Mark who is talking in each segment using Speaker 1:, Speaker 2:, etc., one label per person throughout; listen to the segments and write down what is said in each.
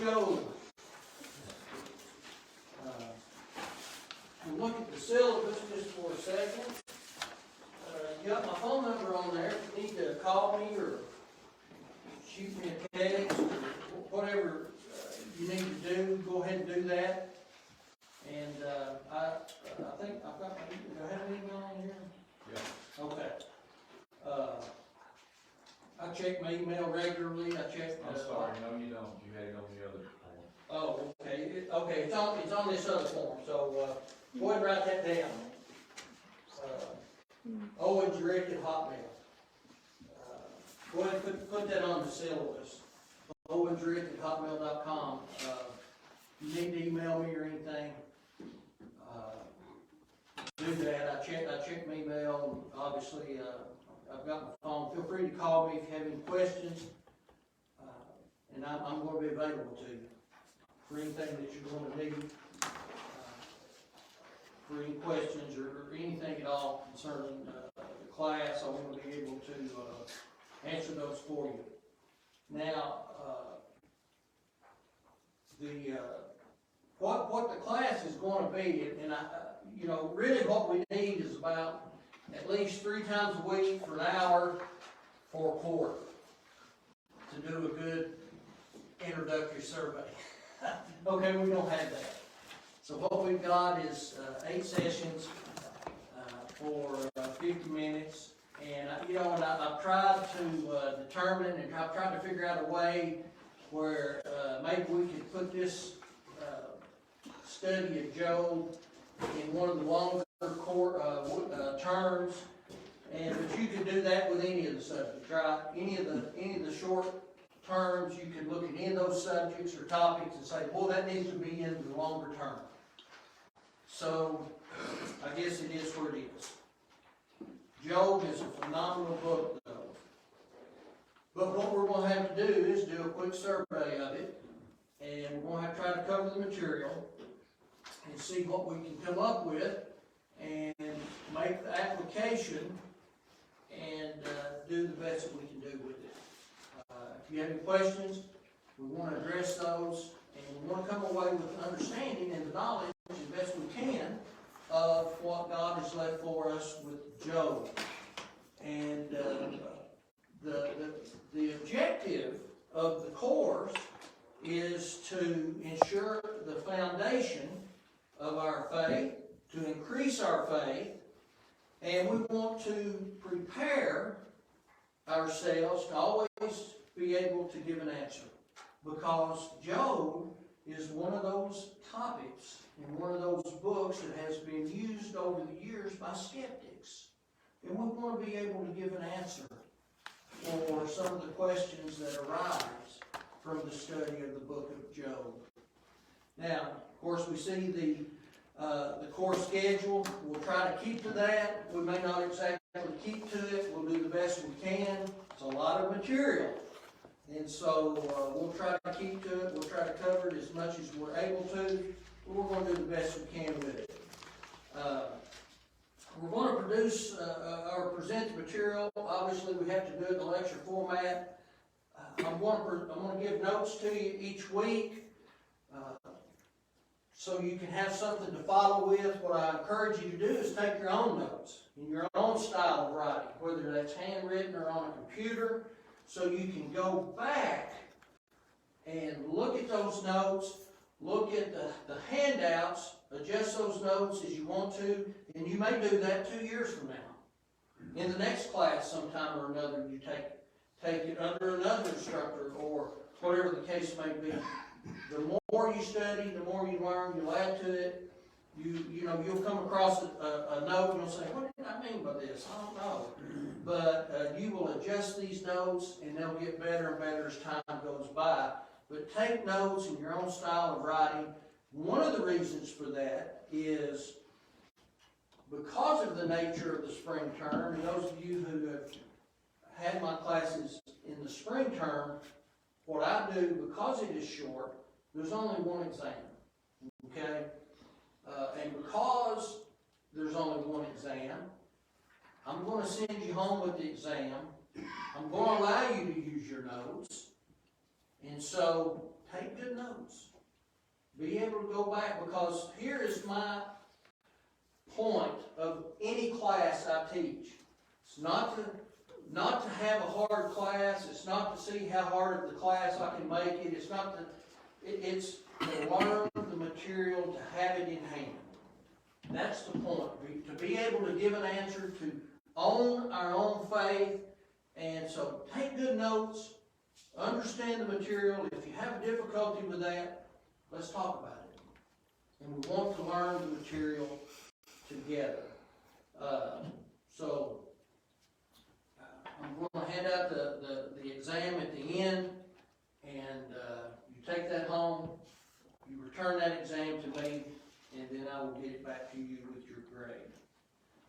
Speaker 1: Joe. We'll look at the syllabus just for a second. You got my phone number on there. If you need to call me or shoot me a text or whatever you need to do, go ahead and do that. And I think I've got my, do I have an email on here?
Speaker 2: Yeah.
Speaker 1: Okay. I check my email regularly. I check.
Speaker 2: I'm sorry, no you don't. You had it on the other form.
Speaker 1: Oh, okay. Okay, it's on this other form, so go ahead and write that down. Owens Rick at Hotmail. Go ahead and put that on the syllabus. Owens Rick at hotmail.com. You need to email me or anything, do that. I check my email. Obviously, I've got my phone. Feel free to call me if you have any questions, and I'm going to be available to you for anything that you're going to need, for any questions or anything at all concerning the class. I want to be able to answer those for you. Now, what the class is going to be, and you know, really what we need is about at least 3 times a week for an hour for a quarter to do a good introductory survey. Okay, we don't have that. So what we've got is 8 sessions for 50 minutes. And you know, and I've tried to determine, and I've tried to figure out a way where maybe we could put this study of Job in one of the longer terms, but you can do that with any of the subjects, right? Any of the short terms, you can look at any of those subjects or topics and say, well, that needs to be in the longer term. So I guess it is what it is. Job is a phenomenal book, though. But what we're going to have to do is do a quick survey of it, and we're going to have to try to cover the material and see what we can come up with and make the application and do the best that we can do with it. If you have any questions, we want to address those, and we want to come away with the understanding and the knowledge as best we can of what God has left for us with Job. And the objective of the course is to ensure the foundation of our faith, to increase our faith, and we want to prepare ourselves to always be able to give an answer. Because Job is one of those topics in one of those books that has been used over the years by skeptics. And we want to be able to give an answer for some of the questions that arise from the study of the book of Job. Now, of course, we see the course schedule. We'll try to keep to that. We may not exactly keep to it. We'll do the best we can. It's a lot of material. And so we'll try to keep to it. We'll try to cover it as much as we're able to. But we're going to do the best we can with it. We're going to produce or present the material. Obviously, we have to do it in the lecture format. I'm going to give notes to you each week so you can have something to follow with. What I encourage you to do is take your own notes in your own style of writing, whether that's handwritten or on a computer, so you can go back and look at those notes, look at the handouts, adjust those notes as you want to, and you may do that 2 years from now. In the next class, sometime or another, you take it under another instructor or whatever the case may be. The more you study, the more you learn, you'll add to it. You'll come across a note and you'll say, what did I mean by this? I don't know. But you will adjust these notes and they'll get better and better as time goes by. But take notes in your own style of writing. One of the reasons for that is because of the nature of the spring term, and those of you who have had my classes in the spring term, what I do, because it is short, there's only one exam, okay? And because there's only one exam, I'm going to send you home with the exam. I'm going to allow you to use your notes. And so take good notes. Be able to go back, because here is my point of any class I teach. It's not to have a hard class. It's not to see how hard of the class I can make it. It's not to, it's to learn the material, to have it in hand. That's the point. To be able to give an answer, to own our own faith. And so take good notes, understand the material. If you have difficulty with that, let's talk about it. And we want to learn the material together. So I'm going to hand out the exam at the end, and you take that home, you return that exam to me, and then I will get it back to you with your grade.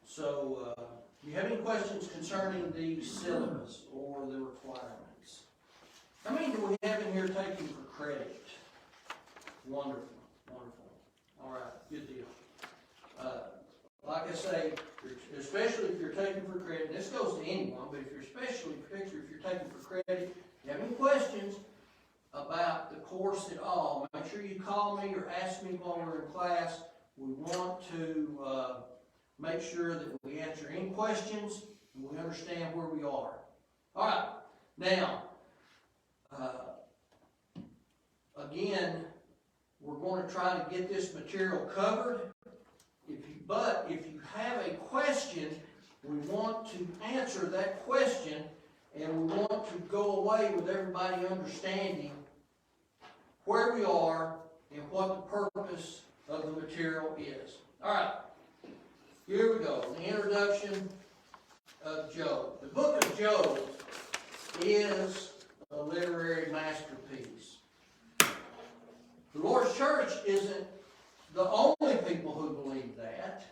Speaker 1: So, do you have any questions concerning the syllabus or the requirements? How many do we have in here taking for credit? Wonderful, wonderful. All right, good deal. Like I say, especially if you're taking for credit, and this goes to anyone, but if you're particularly if you're taking for credit, if you have any questions about the course at all, make sure you call me or ask me while we're in class. We want to make sure that we answer any questions and we understand where we are. All right, now, again, we're going to try to get this material covered. But if you have a question, we want to answer that question, and we want to go away with everybody understanding where we are and what the purpose of the material is. All right, here we go. The introduction of Job. The book of Job is a literary masterpiece. The Lord's church isn't the only people who believe that.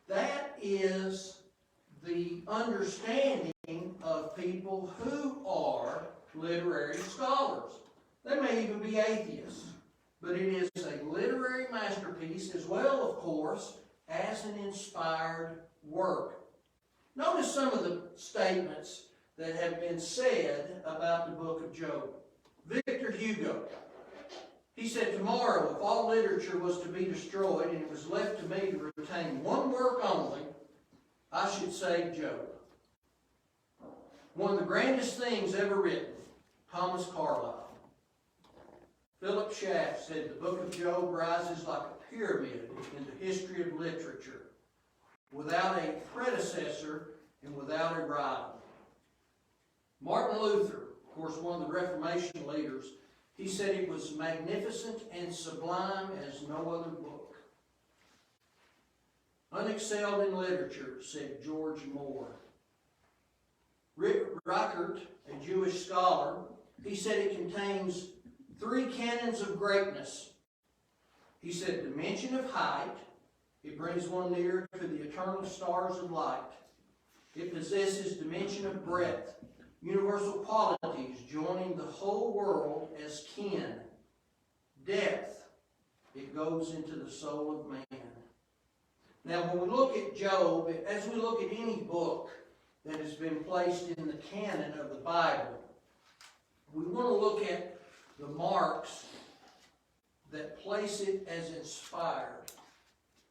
Speaker 1: That is the understanding of people who are literary scholars. They may even be atheists, but it is a literary masterpiece as well, of course, as an inspired work. Notice some of the statements that have been said about the book of Job. Victor Hugo, he said, tomorrow, if all literature was to be destroyed and it was left to me to retain one work only, I should save Job. One of the grandest things ever written, Thomas Carlyle. Philip Schaff said, the book of Job rises like a pyramid in the history of literature, without a predecessor and without a rival. Martin Luther, of course, one of the Reformation leaders, he said it was magnificent and sublime as no other book. Unexcelled in literature, said George Moore. Rick Owens, a Jewish scholar, he said it contains 3 canons of greatness. He said dimension of height, it brings one near to the eternal stars of light. It possesses dimension of breadth, universal qualities joining the whole world as kin. Depth, it goes into the soul of man. Now when we look at Job, as we look at any book that has been placed in the canon of the Bible, we want to look at the marks that place it as inspired,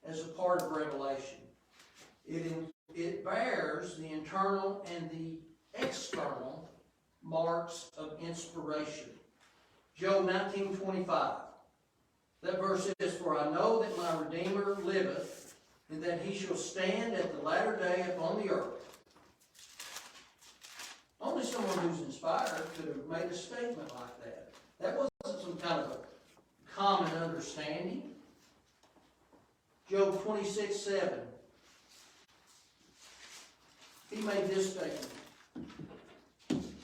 Speaker 1: as a part of Revelation. It bears the internal and the external marks of inspiration. Job 19:25. That verse says, for I know that my Redeemer liveth, and that he shall stand at the latter day upon the earth. Only someone who's inspired could have made a statement like that. That wasn't some kind of a common understanding. Job 26:7. He made this statement.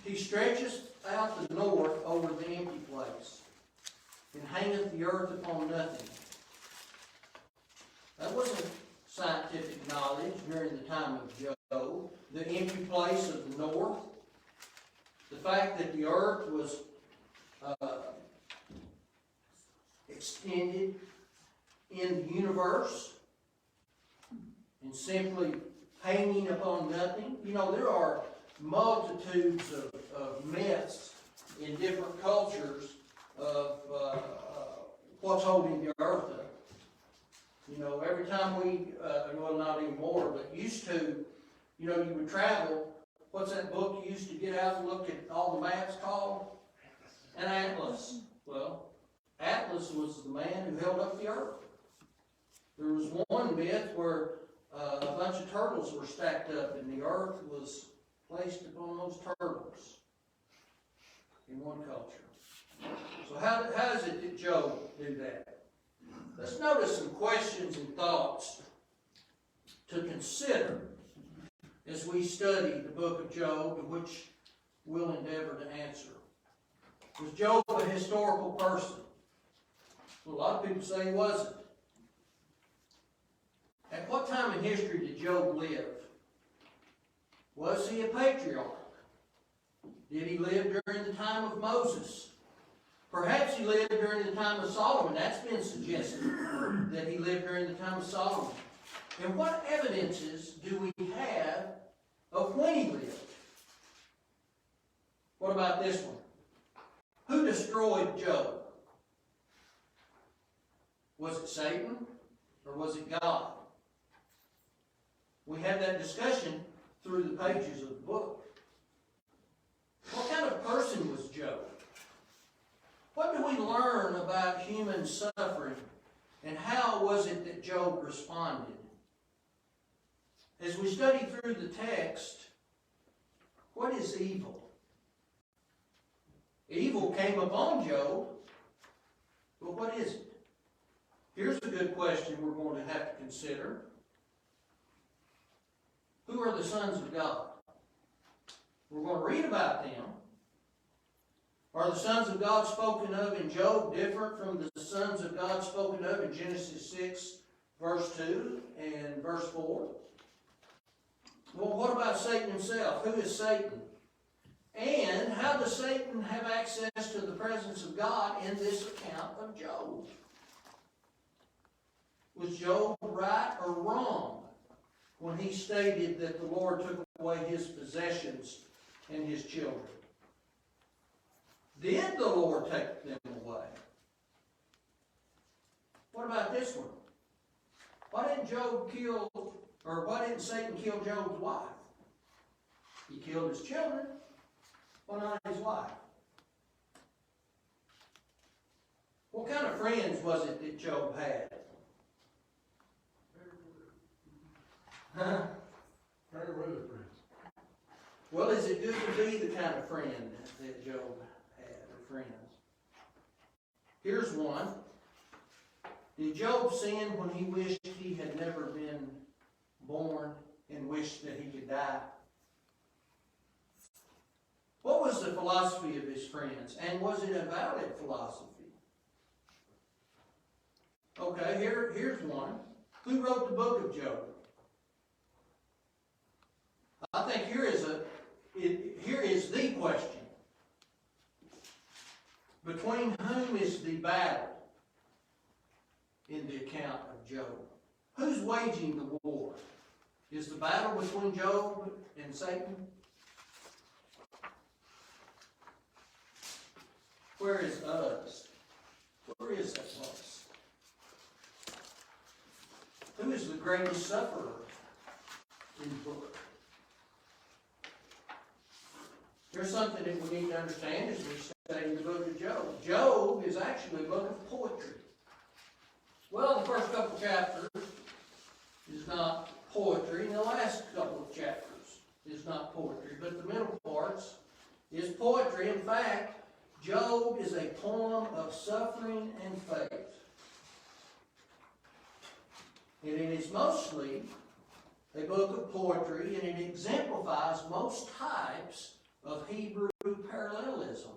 Speaker 1: He stretcheth out the north over the empty place, and hangeth the earth upon nothing. That wasn't scientific knowledge during the time of Job. The empty place of the north. The fact that the earth was extended in the universe and simply hanging upon nothing. You know, there are multitudes of myths in different cultures of what's holding the earth up. You know, every time we, well, not anymore, but used to, you know, you would travel. What's that book you used to get out and look at all the maps called? An atlas. Well, Atlas was the man who held up the earth. There was one myth where a bunch of turtles were stacked up and the earth was placed upon those turtles in one culture. So how is it that Job do that? Let's notice some questions and thoughts to consider as we study the book of Job, which we'll endeavor to answer. Was Job a historical person? Well, a lot of people say he wasn't. At what time in history did Job live? Was he a patriarch? Did he live during the time of Moses? Perhaps he lived during the time of Solomon. That's been suggested, that he lived during the time of Solomon. And what evidences do we have of when he lived? What about this one? Who destroyed Job? Was it Satan or was it God? We have that discussion through the pages of the book. What kind of person was Job? What do we learn about human suffering, and how was it that Job responded? As we study through the text, what is evil? Evil came upon Job, but what is it? Here's a good question we're going to have to consider. Who are the sons of God? We're going to read about them. Are the sons of God spoken of in Job different from the sons of God spoken of in Genesis 6, verse 2 and verse 4? Well, what about Satan himself? Who is Satan? And how does Satan have access to the presence of God in this account of Job? Was Job right or wrong when he stated that the Lord took away his possessions and his children? Did the Lord take them away? What about this one? Why didn't Satan kill Job's wife? He killed his children. Why not his wife? What kind of friends was it that Job had?
Speaker 3: Very weather friends.
Speaker 1: Well, is it good to be the kind of friend that Job had, or friends? Here's one. Did Job sin when he wished he had never been born and wished that he could die? What was the philosophy of his friends, and was it a valid philosophy? Okay, here's one. Who wrote the book of Job? I think here is the question. Between whom is the battle in the account of Job? Who's waging the war? Is the battle between Job and Satan? Where is us? Where is that place? Who is the greatest sufferer in the book? There's something that we need to understand as we study the book of Job. Job is actually a book of poetry. Well, the first couple chapters is not poetry, and the last couple of chapters is not poetry, but the middle parts is poetry. In fact, Job is a poem of suffering and faith. And it is mostly a book of poetry, and it exemplifies most types of Hebrew parallelism.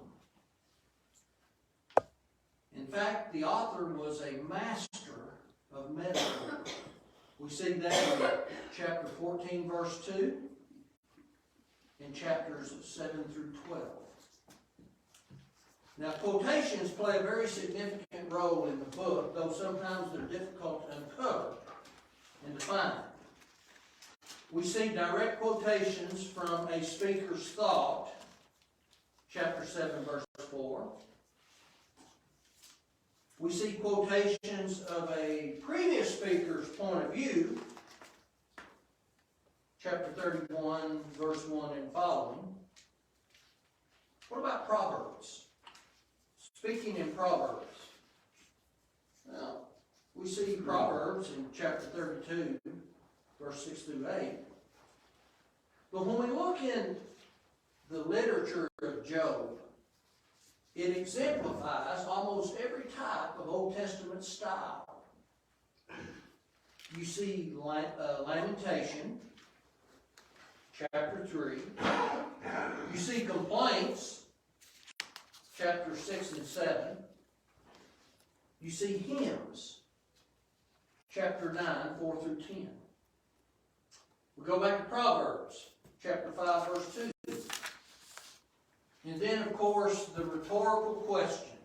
Speaker 1: In fact, the author was a master of metaphor. We see that in chapter 14, verse 2, and chapters 7 through 12. Now, quotations play a very significant role in the book, though sometimes they're difficult to uncover and define. We see direct quotations from a speaker's thought, chapter 7, verse 4. We see quotations of a previous speaker's point of view, chapter 31, verse 1 and following. What about Proverbs? Speaking in Proverbs. Now, we see Proverbs in chapter 32, verse 6 through 8. But when we look in the literature of Job, it exemplifies almost every type of Old Testament style. You see lamentation, chapter 3. You see complaints, chapter 6 and 7. You see hymns, chapter 9, 4 through 10. We go back to Proverbs, chapter 5, verse 2. And then, of course, the rhetorical question,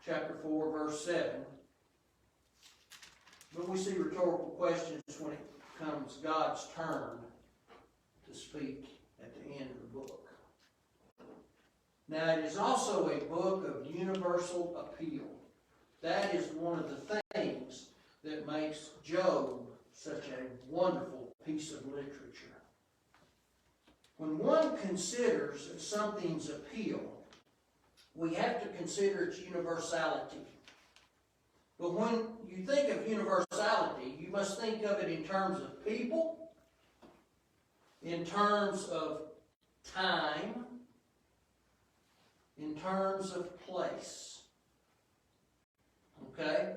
Speaker 1: chapter 4, verse 7. But we see rhetorical questions when it comes God's turn to speak at the end of the book. Now, it is also a book of universal appeal. That is one of the things that makes Job such a wonderful piece of literature. When one considers something's appeal, we have to consider its universality. But when you think of universality, you must think of it in terms of people, in terms of time, in terms of place. Okay?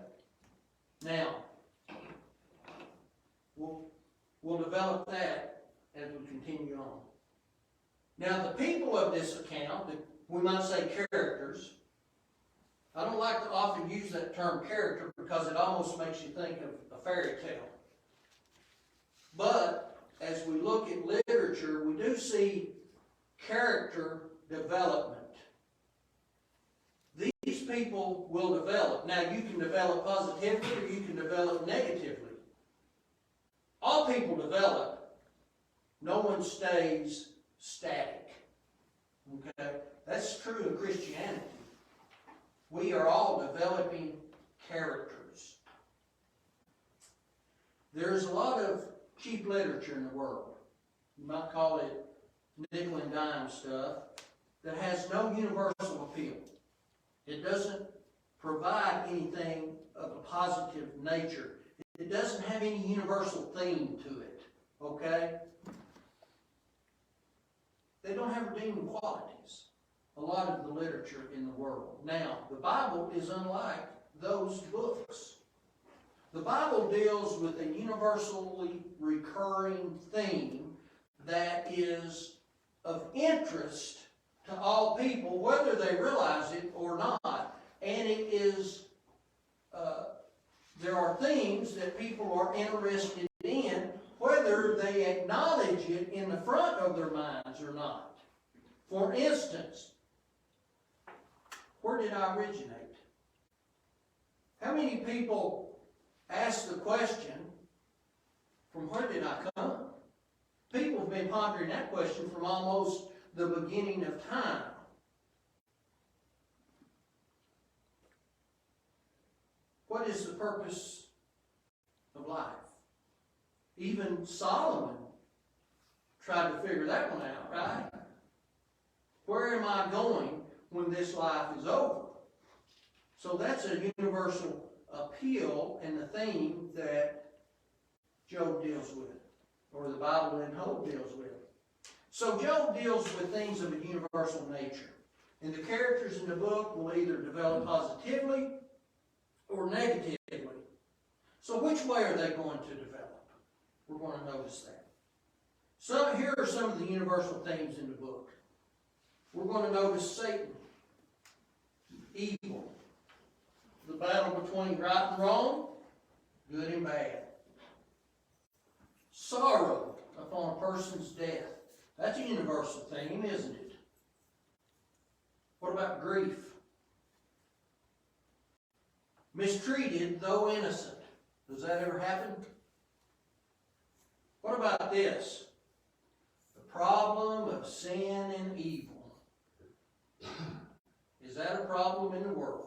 Speaker 1: Now, we'll develop that as we continue on. Now, the people of this account, we might say characters. I don't like to often use that term character because it almost makes you think of a fairy tale. But as we look at literature, we do see character development. These people will develop. Now, you can develop positively or you can develop negatively. All people develop. No one stays static. Okay? That's true of Christianity. We are all developing characters. There's a lot of cheap literature in the world. You might call it nickel and dime stuff that has no universal appeal. It doesn't provide anything of a positive nature. It doesn't have any universal theme to it. Okay? They don't have redeeming qualities. A lot of the literature in the world. Now, the Bible is unlike those books. The Bible deals with a universally recurring theme that is of interest to all people, whether they realize it or not. And it is, there are themes that people are interested in, whether they acknowledge it in the front of their minds or not. For instance, where did I originate? How many people ask the question, from where did I come? People have been pondering that question from almost the beginning of time. What is the purpose of life? Even Solomon tried to figure that one out, right? Where am I going when this life is over? So that's a universal appeal and the theme that Job deals with, or the Bible in whole deals with. So Job deals with things of a universal nature. And the characters in the book will either develop positively or negatively. So which way are they going to develop? We're going to notice that. Here are some of the universal themes in the book. We're going to notice Satan, evil, the battle between right and wrong, good and bad. Sorrow upon a person's death. That's a universal theme, isn't it? What about grief? Mistreated, though innocent. Does that ever happen? What about this? The problem of sin and evil. Is that a problem in the world?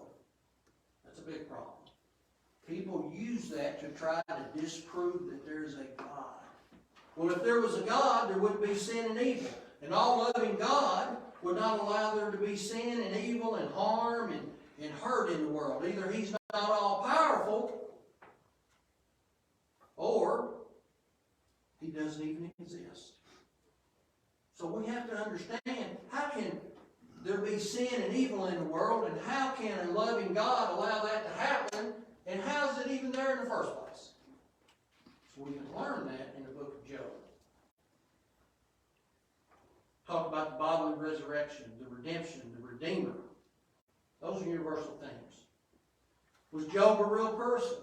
Speaker 1: That's a big problem. People use that to try to disprove that there's a God. Well, if there was a God, there wouldn't be sin and evil. An all-loving God would not allow there to be sin and evil and harm and hurt in the world. Either He's not all-powerful, or He doesn't even exist. So we have to understand, how can there be sin and evil in the world, and how can a loving God allow that to happen, and how is it even there in the first place? So we can learn that in the book of Job. Talk about the bodily resurrection, the redemption, the Redeemer. Those are universal things. Was Job a real person?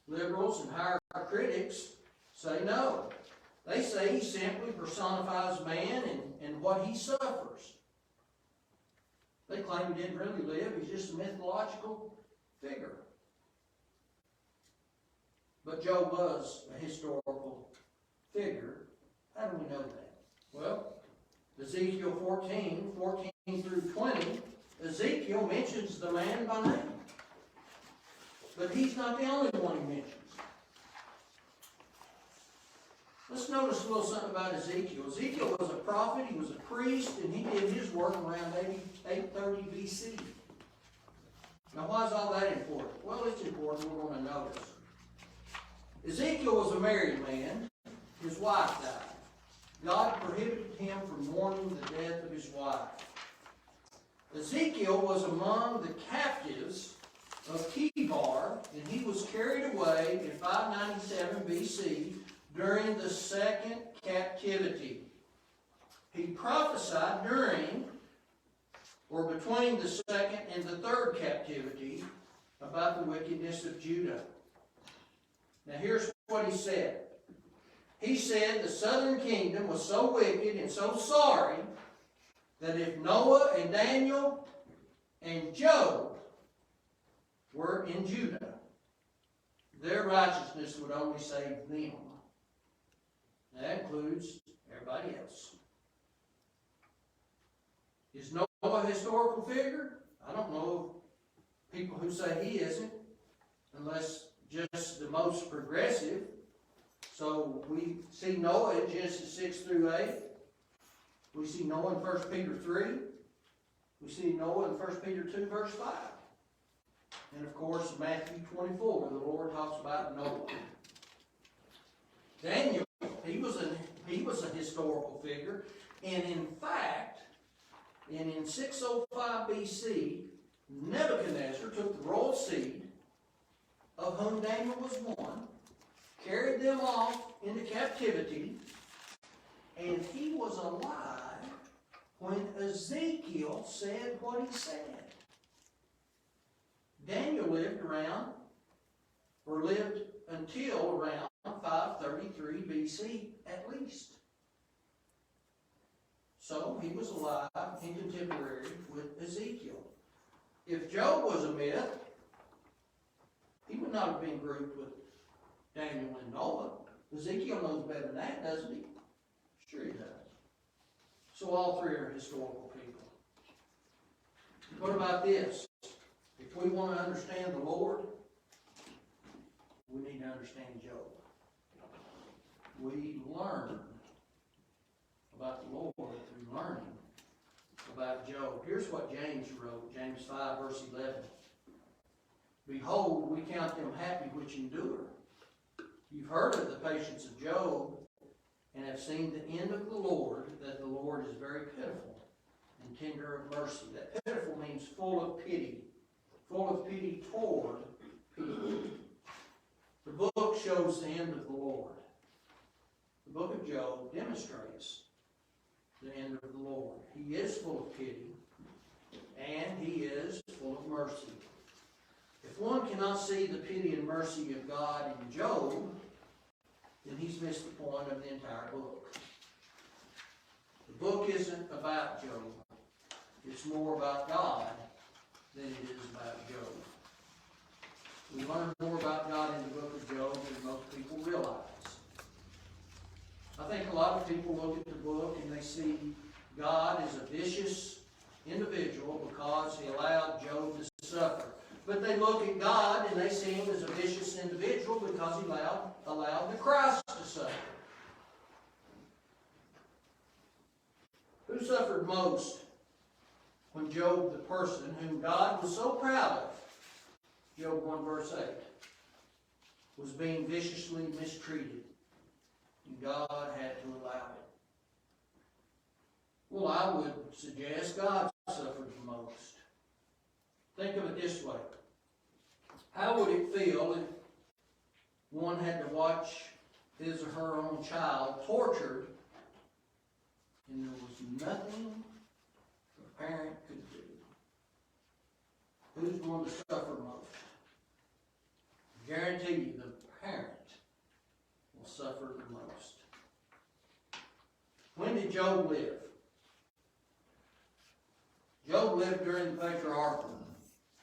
Speaker 1: Liberals and higher critics say no. They say he simply personifies man and what he suffers. They claim he didn't really live, he's just a mythological figure. But Job was a historical figure. How do we know that? Well, Ezekiel 14 through 20, Ezekiel mentions the man by name. But he's not the only one he mentions. Let's notice a little something about Ezekiel. Ezekiel was a prophet, he was a priest, and he did his work around 830 BC. Now, why is all that important? Well, it's important, we're going to notice. Ezekiel was a married man. His wife died. God prohibited him from mourning the death of his wife. Ezekiel was among the captives of Kibar, and he was carried away in 597 BC during the second captivity. He prophesied during or between the second and the third captivity about the wickedness of Judah. Now here's what he said. He said the southern kingdom was so wicked and so sorry that if Noah and Daniel and Job were in Judah, their righteousness would only save them. That includes everybody else. Is Noah a historical figure? I don't know people who say he isn't, unless just the most progressive. So we see Noah in Genesis 6 through 8. We see Noah in 1 Peter 3. We see Noah in 1 Peter 2 verse 5. And of course Matthew 24, where the Lord talks about Noah. Daniel, he was a historical figure. And in fact, in 605 BC, Nebuchadnezzar took the royal seed, of whom Daniel was one, carried them off into captivity, and he was alive when Ezekiel said what he said. Daniel lived until around 533 BC at least. So he was alive in contemporary with Ezekiel. If Job was a myth, he would not have been grouped with Daniel and Noah. Ezekiel knows better than that, doesn't he? Sure he does. So all three are historical people. What about this? If we want to understand the Lord, we need to understand Job. We learn about the Lord through learning about Job. Here's what James wrote, James 5, verse 11. Behold, we count them happy which endure. You've heard of the patience of Job, and have seen the end of the Lord, that the Lord is very pitiful and tender of mercy. That pitiful means full of pity toward people. The book shows the end of the Lord. The book of Job demonstrates the end of the Lord. He is full of pity, and he is full of mercy. If one cannot see the pity and mercy of God in Job, then he's missed the point of the entire book. The book isn't about Job. It's more about God than it is about Job. We learn more about God in the book of Job than most people realize. I think a lot of people look at the book and they see God as a vicious individual because he allowed Job to suffer. But they look at God and they see him as a vicious individual because he allowed the Christ to suffer. Who suffered most when Job, the person whom God was so proud of, Job 1 verse 8, was being viciously mistreated, and God had to allow it? Well, I would suggest God suffered the most. Think of it this way. How would it feel if one had to watch his or her own child tortured and there was nothing the parent could do? Who's going to suffer most? I guarantee you the parent will suffer the most. When did Job live? Job lived during the patriarchal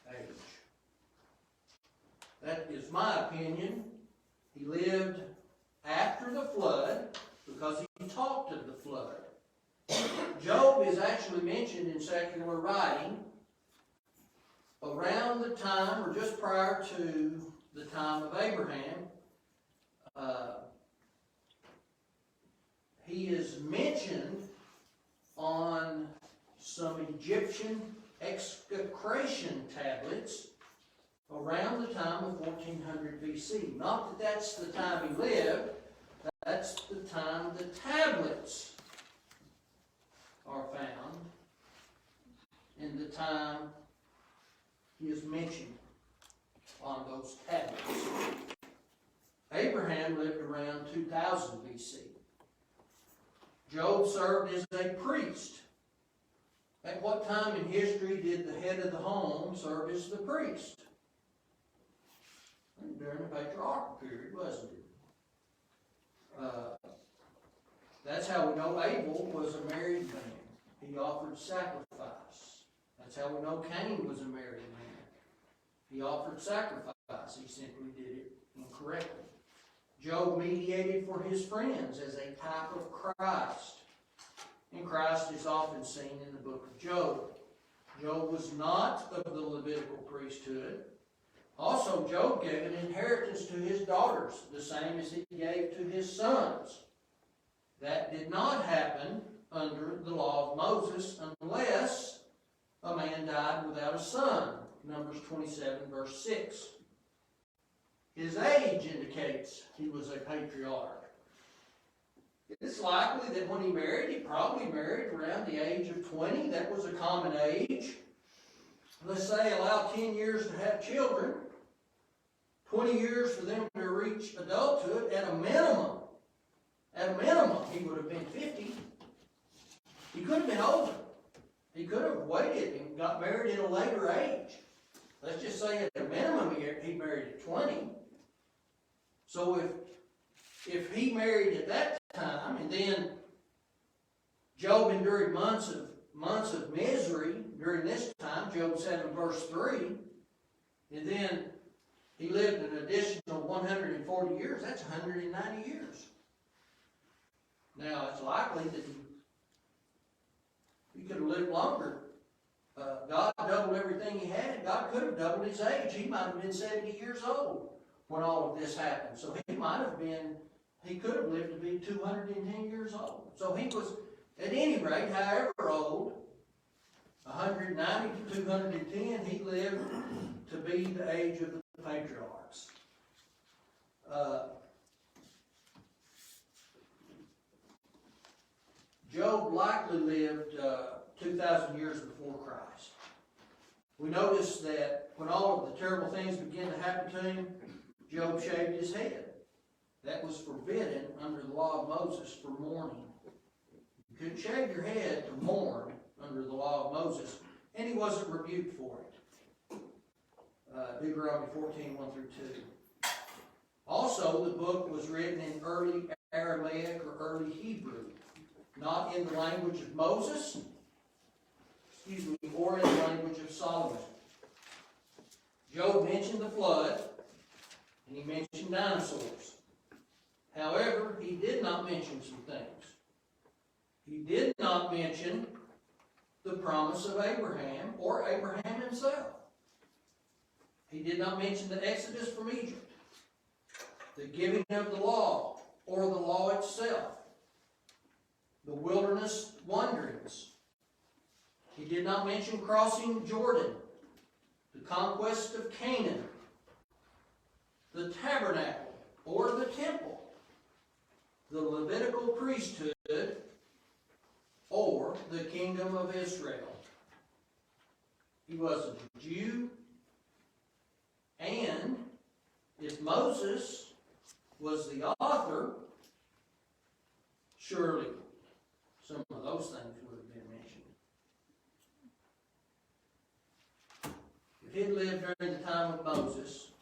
Speaker 1: age. That is my opinion. He lived after the flood because he talked of the flood. Job is actually mentioned in secular writing around the time or just prior to the time of Abraham. He is mentioned on some Egyptian excavation tablets around the time of 1400 BC. Not that that's the time he lived, that's the time the tablets are found, and the time he is mentioned on those tablets. Abraham lived around 2000 BC. Job served as a priest. At what time in history did the head of the home serve as the priest? During the patriarchal period, wasn't it? That's how we know Abel was a married man. He offered sacrifice. That's how we know Cain was a married man. He offered sacrifice. He simply did it incorrectly. Job mediated for his friends as a type of Christ. And Christ is often seen in the book of Job. Job was not of the Levitical priesthood. Also, Job gave an inheritance to his daughters, the same as he gave to his sons. That did not happen under the law of Moses unless a man died without a son. Numbers 27, verse 6. His age indicates he was a patriarch. It's likely that when he married, he probably married around the age of 20. That was a common age. Let's say allow 10 years to have children, 20 years for them to reach adulthood. At a minimum, he would have been 50. He could have been older. He could have waited and got married at a later age. Let's just say at a minimum he married at 20. So if he married at that time, and then Job endured months of misery during this time, Job 7 verse 3, and then he lived an additional 140 years, that's 190 years. Now, it's likely that he could have lived longer. God doubled everything he had. God could have doubled his age. He might have been 70 years old when all of this happened. So he could have lived to be 210 years old. So he was, at any rate, however old, 190 to 210, he lived to be the age of the patriarchs. Job likely lived 2,000 years before Christ. We notice that when all of the terrible things began to happen to him, Job shaved his head. That was forbidden under the law of Moses for mourning. You couldn't shave your head to mourn under the law of Moses, and he wasn't rebuked for it. Deuteronomy 14, 1 through 2. Also, the book was written in early Aramaic or early Hebrew, not in the language of Moses, or in the language of Solomon. Job mentioned the flood, and he mentioned dinosaurs. However, he did not mention some things. He did not mention the promise of Abraham or Abraham himself. He did not mention the exodus from Egypt, the giving of the law or the law itself, the wilderness wanderings. He did not mention crossing Jordan, the conquest of Canaan, the tabernacle or the temple, the Levitical priesthood, or the kingdom of Israel. He was a Jew, and if Moses was the author, surely some of those things would have been mentioned. If he'd lived during the time of Moses,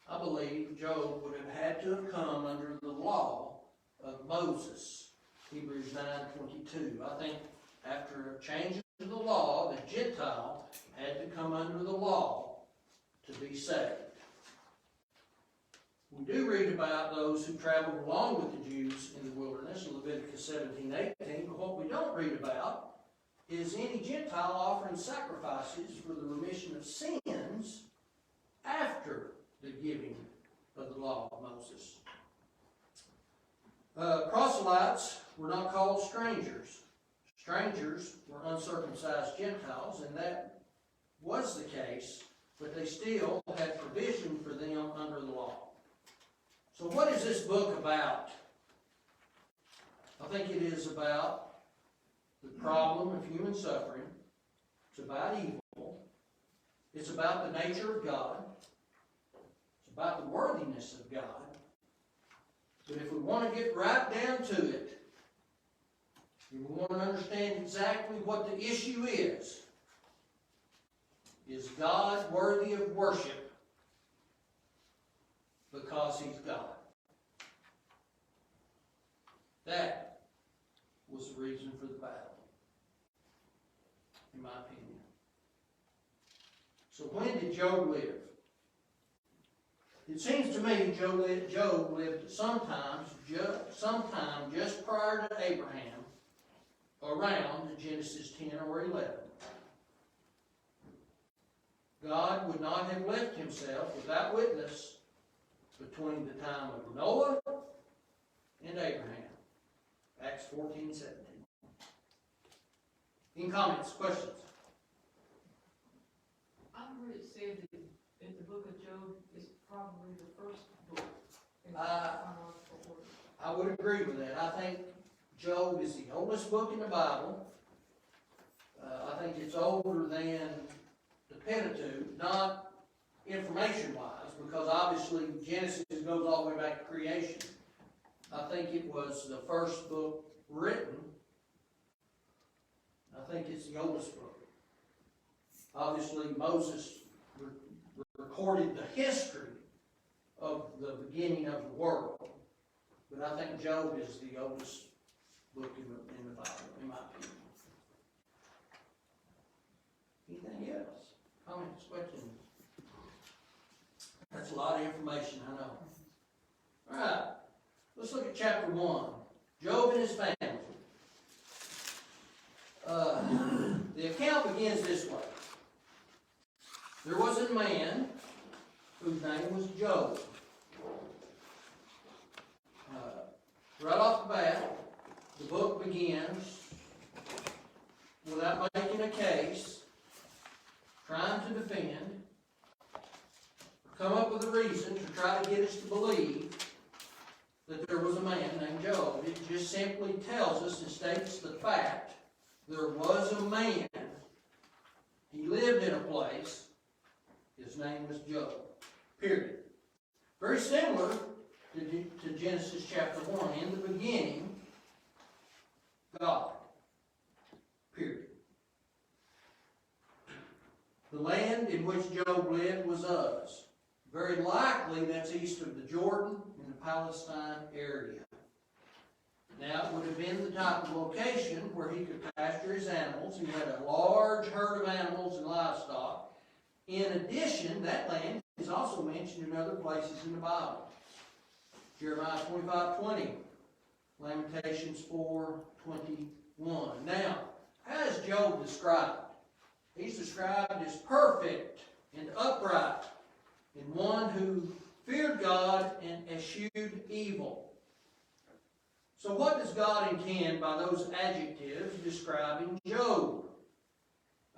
Speaker 1: I believe Job would have had to have come under the law of Moses. Hebrews 9:22. I think after a change of the law, the Gentile had to come under the law to be saved. We do read about those who traveled along with the Jews in the wilderness in Leviticus 17:18, but what we don't read about is any Gentile offering sacrifices for the remission of sins after the giving of the law of Moses. Proselytes were not called strangers. Strangers were uncircumcised Gentiles, and that was the case, but they still had provision for them under the law. So what is this book about? I think it is about the problem of human suffering. It's about evil. It's about the nature of God. It's about the worthiness of God. But if we want to get right down to it, if we want to understand exactly what the issue is God worthy of worship because He's God? That was the reason for the battle, in my opinion. So when did Job live? It seems to me Job lived sometime just prior to Abraham, around Genesis 10 or 11. God would not have left Himself without witness between the time of Noah and Abraham. Acts 14:17. Any comments, questions?
Speaker 4: I've heard it said that the book of Job is probably the first book in the
Speaker 1: Uh,
Speaker 4: chronological order.
Speaker 1: I would agree with that. I think Job is the oldest book in the Bible. I think it's older than the Pentateuch, not information-wise, because obviously Genesis goes all the way back to creation. I think it was the first book written. I think it's the oldest book. Obviously Moses recorded the history of the beginning of the world. But I think Job is the oldest book in the Bible, in my opinion. Anything else? Comments, questions? That's a lot of information, I know. All right, let's look at chapter 1. Job and his family. The account begins this way. There was a man whose name was Job. Right off the bat, the book begins without making a case, trying to defend, come up with a reason to try to get us to believe that there was a man named Job. It just simply tells us and states the fact there was a man. He lived in a place. His name was Job. Period. Very similar to Genesis chapter 1. In the beginning, God. Period. The land in which Job lived was Uz. Very likely that's east of the Jordan in the Palestine area. Now, it would have been the type of location where he could pasture his animals. He had a large herd of animals and livestock. In addition, that land is also mentioned in other places in the Bible. Jeremiah 25:20, Lamentations 4:21. Now, How is Job described? He's described as perfect and upright, and one who feared God and eschewed evil. So what does God intend by those adjectives describing Job?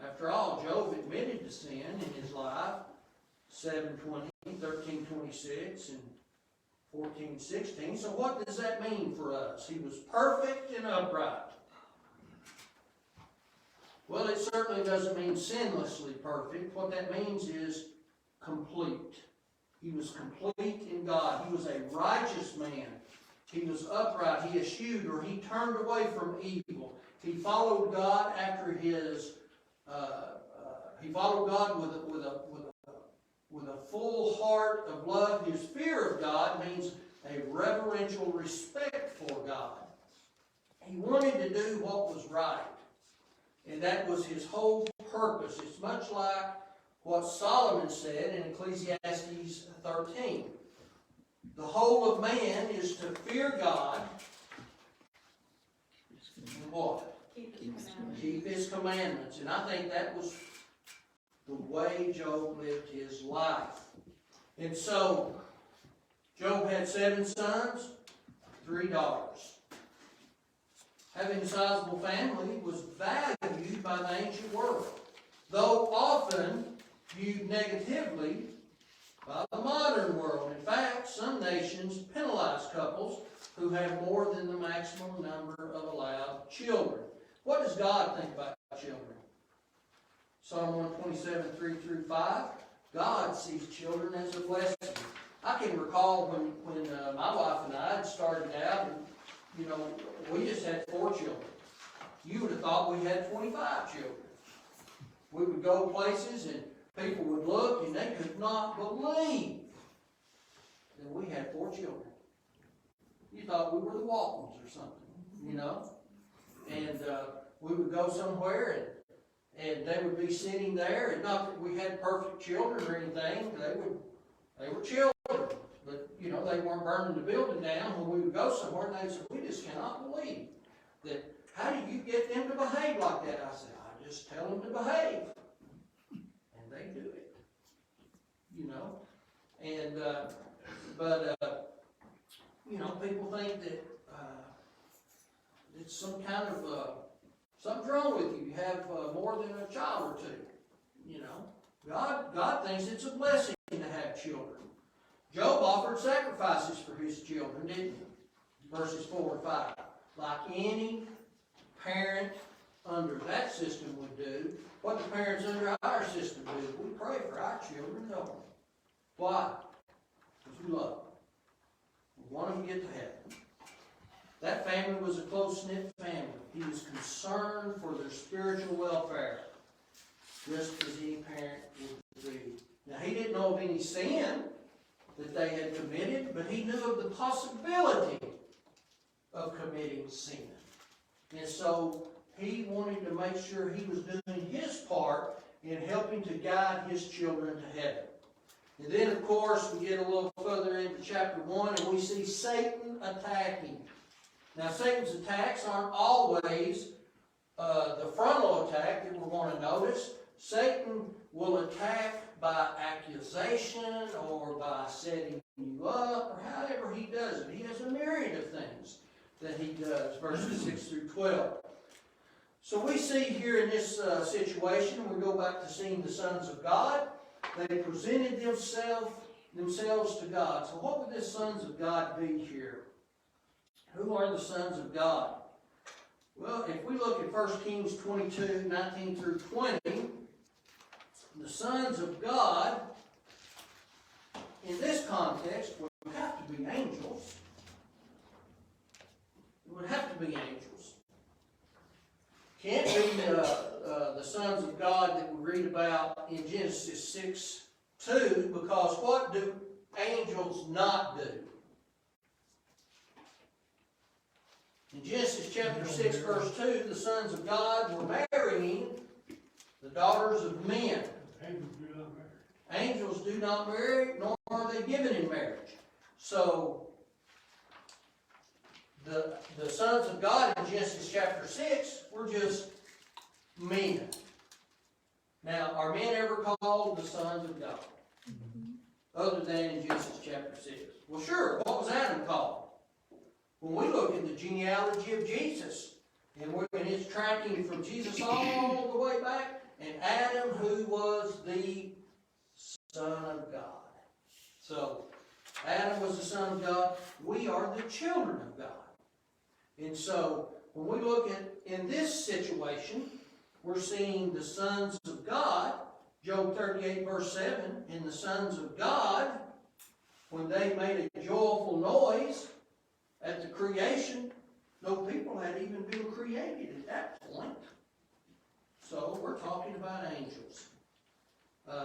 Speaker 1: After all, Job admitted to sin in his life, 7:20, 13:26, and 14:16. So what does that mean for us? He was perfect and upright. Well, it certainly doesn't mean sinlessly perfect. What that means is complete. He was complete in God. He was a righteous man. He was upright. He eschewed, or he turned away from evil. He followed God after his. He followed God with a full heart of love. His fear of God means a reverential respect for God. He wanted to do what was right. And that was his whole purpose. It's much like what Solomon said in Ecclesiastes 13. The whole of man is to fear God and what? Keep his commandments. And I think that was the way Job lived his life. And so, Job had 7 sons, 3 daughters. Having a sizable family was valued by the ancient world, though often viewed negatively by the modern world. In fact, some nations penalize couples who have more than the maximum number of allowed children. What does God think about children? Psalm 127, 3-5. God sees children as a blessing. I can recall when my wife and I had started out, and, we just had 4 children. You would have thought we had 25 children. We would go places and people would look and they could not believe that we had 4 children. You thought we were the Waltons or something, And we would go somewhere and they would be sitting there, and not that we had perfect children or anything, they were children. But, they weren't burning the building down. When we would go somewhere, and they'd say, we just cannot believe that. How do you get them to behave like that? I said, I just tell them to behave. And they do it. And, people think that it's some kind of, something's wrong with you. You have more than a child or 2. God thinks it's a blessing to have children. Job offered sacrifices for his children, didn't he? Verses 4 and 5. Like any parent under that system would do, what the parents under our system do. We pray for our children, don't we? Why? Because we love them. We want them to get to heaven. That family was a close-knit family. He was concerned for their spiritual welfare, just as any parent would be. Now, he didn't know of any sin that they had committed, but he knew of the possibility of committing sin. And so he wanted to make sure he was doing his part in helping to guide his children to heaven. And then, of course, we get a little further into chapter 1, and we see Satan attacking. Now, Satan's attacks aren't always the frontal attack that we're going to notice. Satan will attack by accusation or by setting you up, or however he does it. He has a myriad of things that he does, verses 6-12. So we see here in this situation, we go back to seeing the sons of God. They presented themselves to God. So what would the sons of God be here? Who are the sons of God? Well, if we look at 1 Kings 22, 19-20, the sons of God, in this context, would have to be angels. It would have to be angels. Can't be the sons of God that we read about in Genesis 6:2, because what do angels not do? In Genesis chapter 6, verse 2, the sons of God were marrying the daughters of men. Angels do not marry, nor are they given in marriage. So, the sons of God in Genesis chapter 6 were just men. Now, are men ever called the sons of God? Other than in Genesis chapter 6. Well, sure, what was Adam called? When we look at the genealogy of Jesus, and it's tracking from Jesus all the way back, and Adam, who was the Son of God. So, Adam was the Son of God. We are the children of God. And so, when we look at, in this situation, we're seeing the sons of God, Job 38 verse 7, and the sons of God, when they made a joyful noise at the creation, no people had even been created at that point. So we're talking about angels.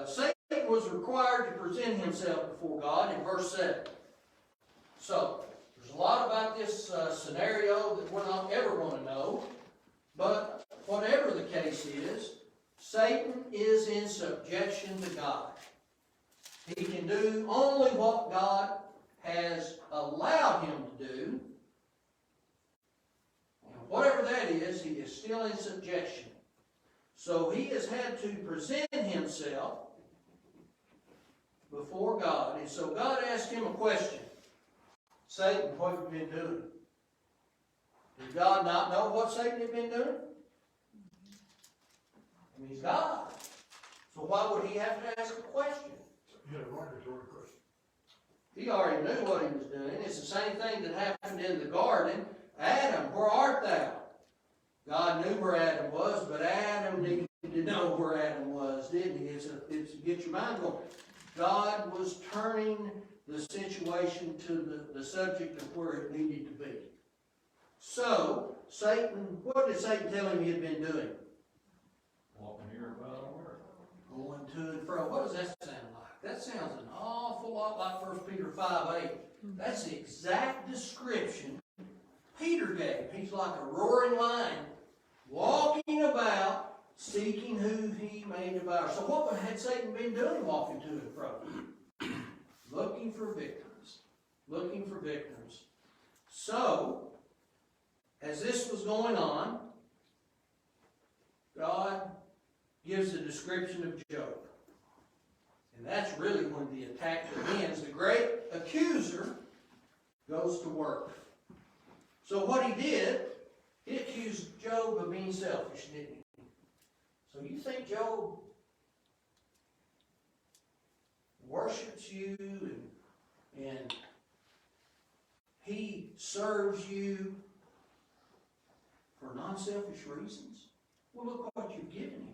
Speaker 1: Satan was required to present himself before God in verse 7. So, there's a lot about this scenario that we're not ever going to know, but whatever the case is, Satan is in subjection to God. He can do only what God has allowed him to do. And whatever that is, he is still in subjection. So he has had to present himself before God. And so God asked him a question. Satan, what have you been doing? Did God not know what Satan had been doing? I mean, he's God. So why would he have to ask a question?
Speaker 3: Yeah, right, there's already a question.
Speaker 1: He already knew what he was doing. It's the same thing that happened in the garden. Adam, where art thou? God knew where Adam was, but Adam needed to know where Adam was, didn't he? It's get your mind going. God was turning the situation to the subject of where it needed to be. So, Satan, what did Satan tell him he had been doing?
Speaker 2: Walking here about on earth.
Speaker 1: Going to and fro. What does that sound like? That sounds an awful lot like 1 Peter 5:8. That's the exact description Peter gave. He's like a roaring lion, walking about, seeking who he may devour. So what had Satan been doing walking to and fro? Looking for victims. Looking for victims. So, as this was going on, God gives a description of Job. And that's really when the attack begins. The great accuser goes to work. So what he did, he accused Job of being selfish, didn't he? So you think Job worships you and he serves you for non-selfish reasons? Well, look what you've given him.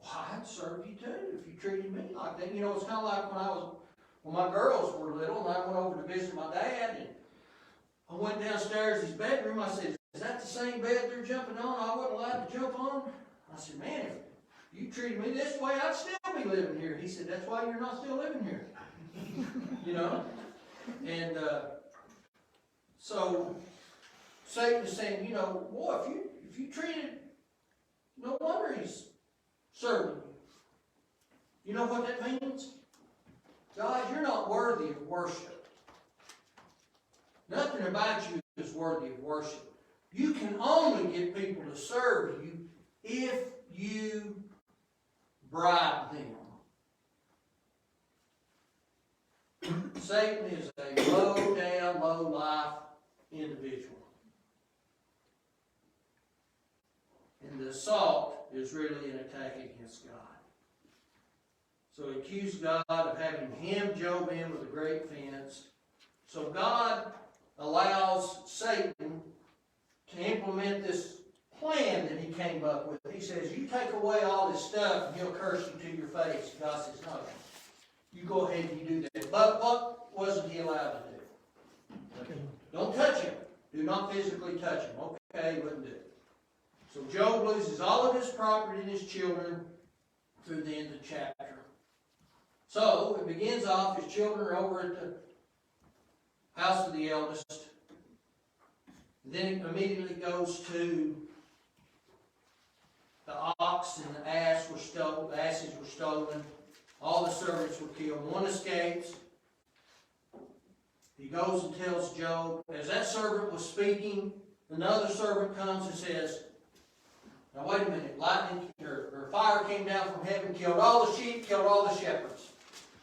Speaker 1: Well, I'd serve you too if you treated me like that. You know, it's kind of like when my girls were little and I went over to visit my dad and I went downstairs his bedroom. I said, is that the same bed they're jumping on I wasn't allowed to jump on? I said, man, if you treated me this way, I'd still be living here. He said, that's why you're not still living here. You know? And so Satan is saying, you know, boy, if you treated, no wonder he's serving you. You know what that means? God, you're not worthy of worship. Nothing about you is worthy of worship. You can only get people to serve you if you bribe them. Satan is a low-down, low-life individual. And the assault is really an attack against God. So he accused God of having hemmed Job in with a great fence. So God allows Satan to implement this plan that he came up with. He says, you take away all this stuff and he'll curse you to your face. God says, no. You go ahead and you do that. But what wasn't he allowed to do? Don't touch him. Do not physically touch him. Okay, he wouldn't do it. So Job loses all of his property and his children through the end of the chapter. So it begins off, his children are over at the house of the eldest. Then it immediately goes to the ox and the ass were stolen, the asses were stolen. All the servants were killed. One escapes. He goes and tells Job. As that servant was speaking, another servant comes and says, Now wait a minute, lightning or fire came down from heaven, killed all the sheep, killed all the shepherds.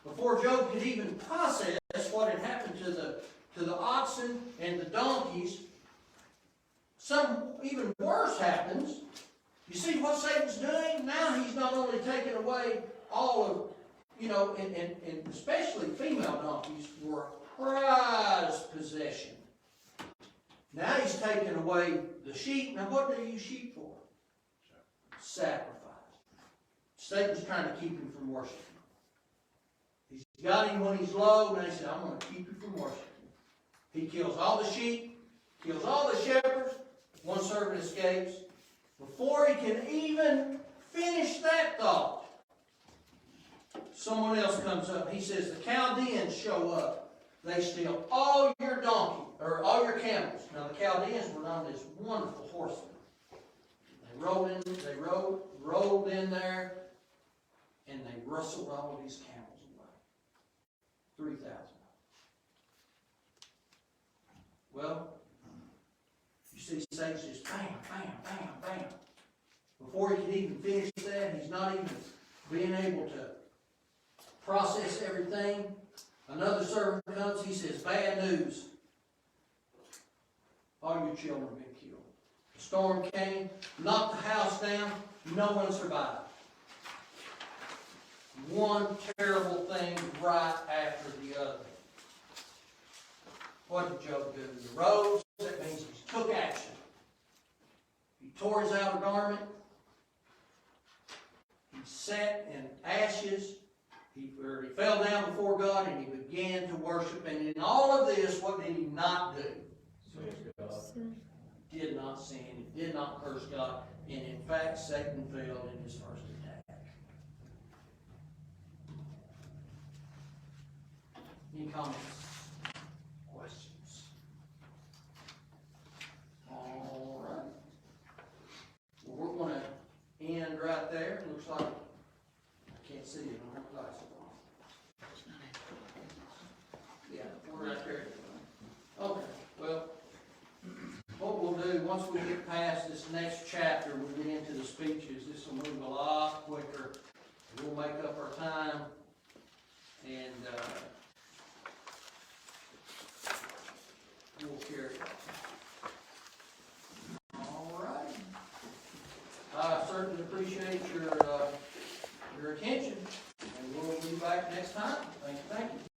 Speaker 1: Before Job could even process what had happened to the oxen and the donkeys, some even worse happens. You see what Satan's doing? Now he's not only taking away all of, and especially female donkeys were prized possession. Now he's taking away the sheep. Now what do they use sheep for? Sacrifice. Satan's trying to keep him from worshiping. He's got him when he's low, and he said, I'm going to keep you from worshiping. He kills all the sheep, kills all the shepherds, one servant escapes. Before he can even finish that thought, someone else comes up. He says, the Chaldeans show up. They steal all your donkey, or all your camels. Now the Chaldeans were known as wonderful horsemen. They rolled in there, and they rustled all of these camels away. 3,000. Well, you see Satan's just bam, bam, bam, bam. Before he can even finish that, he's not even being able to process everything. Another servant comes, he says, bad news. All your children have been killed. The storm came, knocked the house down, no one survived. One terrible thing right after the other. What did Job do? He rose, that means he took action. He tore his outer garment. He sat in ashes. He fell down before God and he began to worship. And in all of this, what did he not do? He did not sin. He did not curse God. And in fact, Satan failed in his first attack. Any comments? Questions? All right. Well, we're going to end right there. It looks like I can't see it. I don't have glasses on. Yeah, we're right there. Okay. Well, what we'll do, once we get past this next chapter, we'll get into the speeches. This will move a lot quicker. We'll make up our time. And we'll carry it. All right. I certainly appreciate your attention. And we'll be back next time. Thank you.